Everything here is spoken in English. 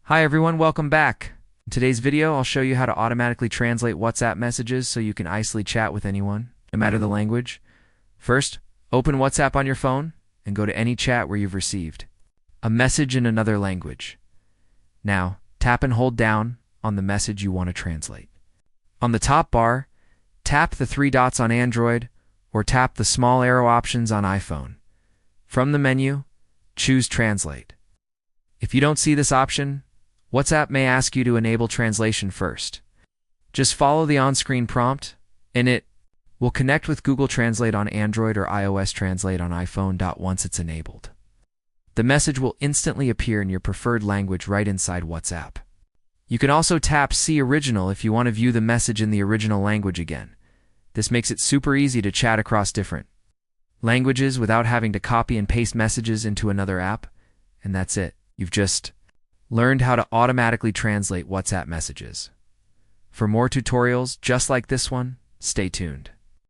Hi everyone, welcome back. In today's video, I'll show you how to automatically translate WhatsApp messages so you can easily chat with anyone, no matter the language. First, open WhatsApp on your phone and go to any chat where you've received a message in another language. Now, tap and hold down on the message you want to translate. On the top bar, tap the three dots on Android or tap the small arrow options on iPhone. From the menu, choose Translate. If you don't see this option, WhatsApp may ask you to enable translation first. Just follow the on-screen prompt, and it will connect with Google Translate on Android or iOS Translate on iPhone. Once it's enabled, the message will instantly appear in your preferred language right inside WhatsApp. You can also tap See Original if you want to view the message in the original language again. This makes it super easy to chat across different languages without having to copy and paste messages into another app. And that's it. You've just learned how to automatically translate WhatsApp messages. For more tutorials just like this one, stay tuned.